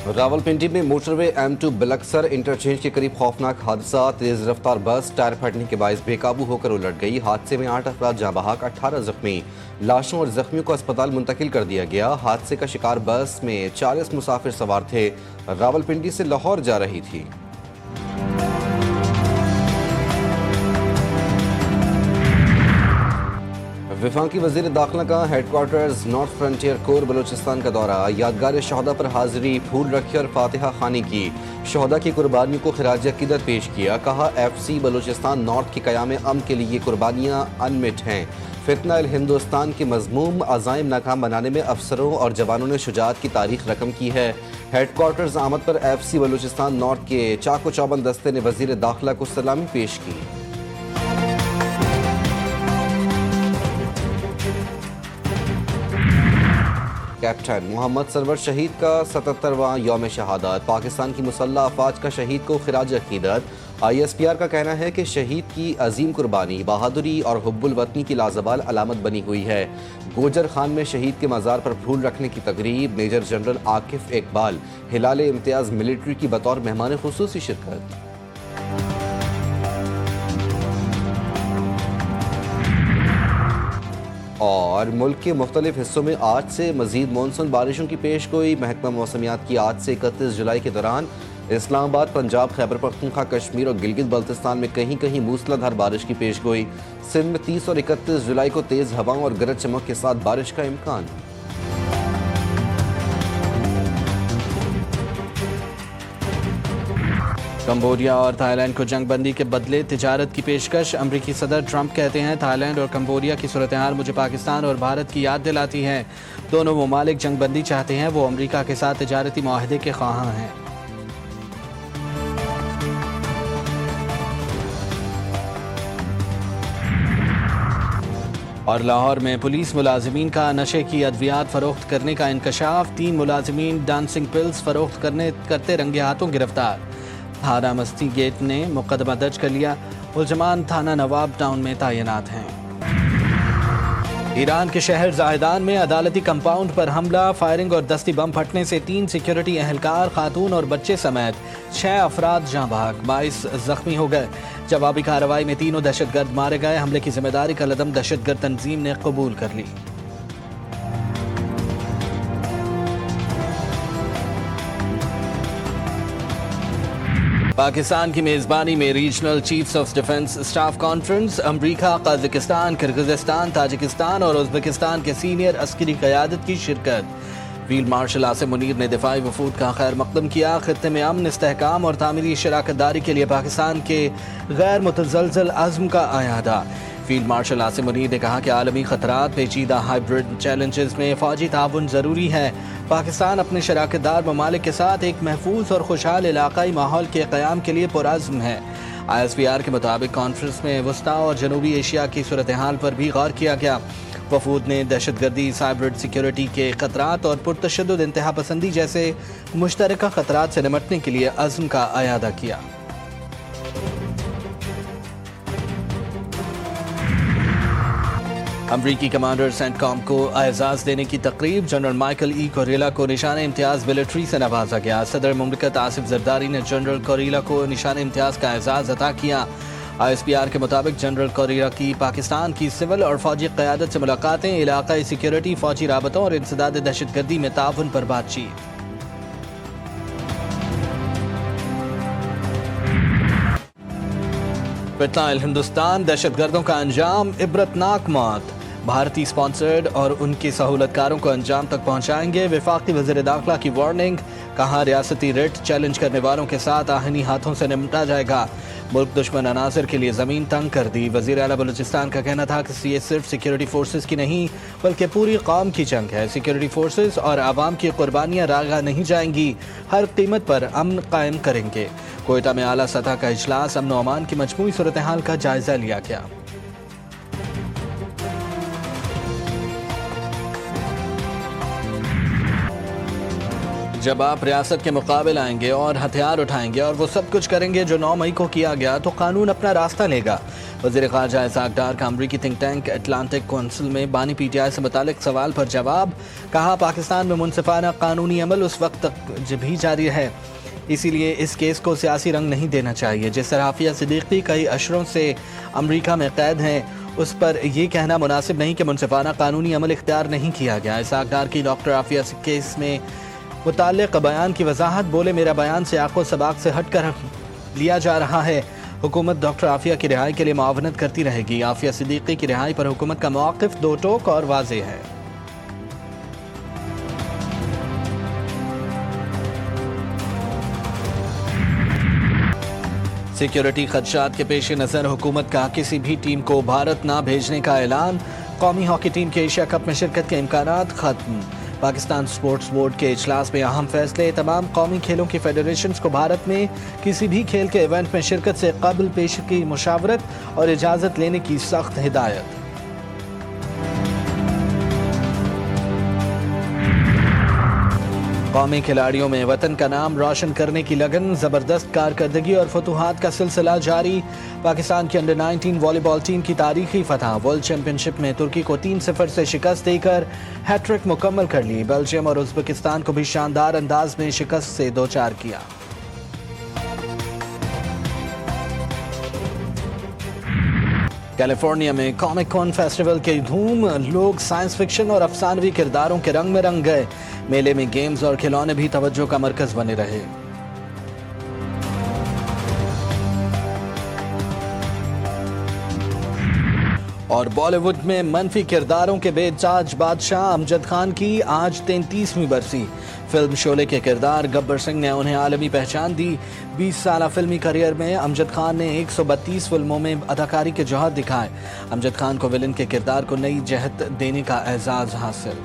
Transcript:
रावलपिंडी में motorway M2 बिलक्सर interchange के करीब खौफनाक हादसा। तेज रफ्तार बस टायर फटने के बायस बेकाबू होकर उलट गई। हादसे में 8 अफराद जाँ बहक, 18 जख्मी। लाशों और जख्मियों को अस्पताल मुंतकिल कर दिया गया। हादसे का शिकार बस में 40 मुसाफिर सवार थे। रावलपिंडी से लाहौर जा रही थी। वफाकी वज़ीर दाखिला का headquarters north frontier core Balochistan का दौरा। यादगार शहदा पर हाजिरी, फूल रखी और फातिहा खानी की। शहदा की कुर्बानियों को खिराज अकीदत पेश किया। कहा FC बलूचिस्तान नॉर्थ के क़याम अमन के लिए कुर्बानियाँ अनमिट हैं। फितना हिंदुस्तान के मज़मूम अज़ाइम नाकाम बनाने में अफसरों और जवानों ने शुजाअत की तारीख रकम की है। हेडक्वार्टर्स आमद पर FC बलूचिस्तान नॉर्थ के चाको चौबंद दस्ते ने वज़ीर दाखिला को सलामी पेश की। कैप्टन मोहम्मद सरवर शहीद का 77वां यौम शहादत। पाकिस्तान की मुसल्लह अफवाज का शहीद को खिराज अकीदत। ISPR का कहना है कि शहीद की अजीम कुर्बानी, बहादुरी और हुब्बुल वतनी की लाजवाल अलामत बनी हुई है। गोजर खान में शहीद के मज़ार पर फूल रखने की तकरीब। मेजर जनरल आकिफ इकबाल हिलाल इम्तियाज़ मिलिट्री की बतौर मेहमान खुसूसी शिरकत। और मुल्क के मुख्तलिफ हिस्सों में आज से मजीद मानसून बारिशों की पेश गोई। महकमा मौसमियात की आज से 31 जुलाई के दौरान इस्लामाबाद, पंजाब, खैबर पख्तूनख्वा, कश्मीर और गिलगित बल्तिस्तान में कहीं कहीं मूसलाधार बारिश की पेश गोई। सिंध में 30 और 31 जुलाई को तेज़ हवाओं और गरज चमक के साथ बारिश का इम्कान। कंबोडिया और थाईलैंड को जंग बंदी के बदले तिजारत की पेशकश। अमरीकी सदर ट्रंप कहते हैं थाईलैंड और कंबोडिया की सूरत हाल मुझे पाकिस्तान और भारत की याद दिलाती है। दोनों ममालिक जंग बंदी चाहते हैं, वो अमरीका के साथ तिजारती मुआहदे के ख्वाहां हैं। और लाहौर में पुलिस मुलाजिमीन का नशे की अद्वियात फरोख्त करने का इंकशाफ। 3 मुलाजिमीन डांसिंग पिल्स फरोख्त करते रंगे हाथों गिरफ्तार। थाना मस्ती गेट ने मुकदमा दर्ज कर लिया। मुलजमान थाना नवाब टाउन में तैनात हैं। ईरान के शहर जाहिदान में अदालती कंपाउंड पर हमला, फायरिंग और दस्ती बम फटने से 3 सिक्योरिटी एहलकार, खातून और बच्चे समेत 6 अफराद जाँ बहक, 22 जख्मी हो गए। जवाबी कार्रवाई में तीनों दहशतगर्द मारे गए। हमले की जिम्मेदारी कलदम दहशतगर्द तंजीम ने कबूल कर ली। पाकिस्तान की मेज़बानी में regional chiefs of defence staff conference. America, Kazakhstan, Kyrgyzstan, Tajikistan और उज़्बेकिस्तान के सीनियर अस्करी क़यादत की शिरकत। फील्ड मार्शल आसिम मुनीर ने दिफाई वफूद का खैर मकदम किया। खित्ते में अमन, इस्तेहकाम और तामीरी शराकत दारी के लिए पाकिस्तान के गैर मुतज़लज़ल अज़्म का आयादा। फील्ड मार्शल आसिम मुनीर ने कहा कि आलमी खतरात, पेचीदा हाइब्रिड चैलेंजेस में फ़ौजी ताउन ज़रूरी है। पाकिस्तान अपने शराकतदार ममालिक के साथ एक महफूज और खुशहाल इलाकाई माहौल के क़याम के लिए पुरअज़्म है। ISPR के मुताबिक कॉन्फ्रेंस में वस्ता और जनूबी एशिया की सूरत हाल पर भी गौर किया गया। वफूद ने दहशतगर्दी, साइबर सिक्योरिटी के खतरात और पुरतशद्दुद इंतहा पसंदी जैसे मुश्तरका खतरात से निपटने के लिए अज़्म का आयादा किया। अमरीकी कमांडर सेंटकॉम को एजाज़ देने की तकरीब। General Michael E. कोरेला को निशान इम्तियाज़ मिलिट्री से नवाजा गया। सदर मुमलिकत आसिफ जरदारी ने जनरल कोरेला को निशान इम्तियाज़ का एजाज़ अता किया। ISPR के मुताबिक जनरल कोरेला की पाकिस्तान की सिविल और फौजी क़यादत से मुलाकातें, इलाकाई सिक्योरिटी, फौजी राबतों और इंसदाद दहशतगर्दी में ताउन पर बातचीत। फितना हिंदुस्तान, दहशतगर्दों का अंजाम, इबरतनाक मौत। भारतीय स्पॉन्सर्ड और उनके सहूलतकारों को अंजाम तक पहुंचाएंगे। वफाकी वज़ीर दाखिला की वार्निंग। कहा रियासती रेट चैलेंज करने वालों के साथ आहनी हाथों से निपटा जाएगा। मुल्क दुश्मन अनासर के लिए ज़मीन तंग कर दी। वज़ीर आला बलूचिस्तान का कहना था कि ये सिर्फ सिक्योरिटी फोर्सेस की नहीं बल्कि पूरी कौम की जंग है। सिक्योरिटी फोर्सेस और आवाम की कुर्बानियाँ रागा नहीं जाएंगी। हर कीमत पर अमन कायम करेंगे। कोयटा में आला सतह का इजलास। अमन व अमान की मजमूई सूरत हाल का जायजा लिया गया। जब आप रियासत के मुकाबले आएंगे और हथियार उठाएंगे और वो सब कुछ करेंगे जो 9 मई को किया गया, तो कानून अपना रास्ता लेगा। وزیر خارجہ اسحاق ڈار کا امریکی تھنک ٹینک اٹلانٹک کونسل میں بانی پی ٹی آئی سے متعلق سوال پر جواب. کہا پاکستان میں منصفانہ قانونی عمل اس وقت تک بھی جاری ہے، اسی لیے اس کیس کو سیاسی رنگ نہیں دینا چاہیے. جس طرح عافیہ صدیقی کئی اشروں سے امریکہ میں قید ہیں، اس پر یہ کہنا مناسب نہیں کہ منصفانہ قانونی عمل اختیار نہیں کیا گیا. اسحاق ڈار کی ڈاکٹر عافیہ کیس میں متعلق بیان کی وضاحت. بولے میرا بیان سیاق و سباق سے ہٹ کر لیا جا رہا ہے. حکومت ڈاکٹر عافیہ کی رہائی کے لیے معاونت کرتی رہے گی. عافیہ صدیقی کی رہائی پر حکومت کا موقف دو ٹوک اور واضح ہے. سیکیورٹی خدشات کے پیش نظر حکومت کا کسی بھی ٹیم کو بھارت نہ بھیجنے کا اعلان. قومی ہاکی ٹیم کے ایشیا کپ میں شرکت کے امکانات ختم. پاکستان سپورٹس بورڈ کے اجلاس میں اہم فیصلے. تمام قومی کھیلوں کی فیڈریشنز کو بھارت میں کسی بھی کھیل کے ایونٹ میں شرکت سے قبل پیش کی مشاورت اور اجازت لینے کی سخت ہدایت. قومی کھلاڑیوں میں وطن کا نام روشن کرنے کی لگن. زبردست کارکردگی اور فتوحات کا سلسلہ جاری. پاکستان کی انڈر 19 والی بال ٹیم کی تاریخی فتح. ورلڈ چیمپئن شپ میں ترکی کو 3-0 سے شکست دے کر ہیٹ ٹرک مکمل کر لی. بیلجیم اور ازبکستان کو بھی شاندار انداز میں شکست سے دوچار کیا. کیلیفورنیا میں کامک کون فیسٹیول کی دھوم. لوگ سائنس فکشن اور افسانوی کرداروں کے رنگ میں رنگ گئے. میلے میں گیمز اور کھلونے بھی توجہ کا مرکز بنے رہے. اور بالی ووڈ میں منفی کرداروں کے بے تاج بادشاہ امجد خان کی آج 33ویں برسی. فلم شعلے کے کردار گبر سنگھ نے انہیں عالمی پہچان دی. 20 سالہ فلمی کیریئر میں امجد خان نے 132 فلموں میں اداکاری کے جوہر دکھائے. امجد خان کو ولن کے کردار کو نئی جہت دینے کا اعزاز حاصل.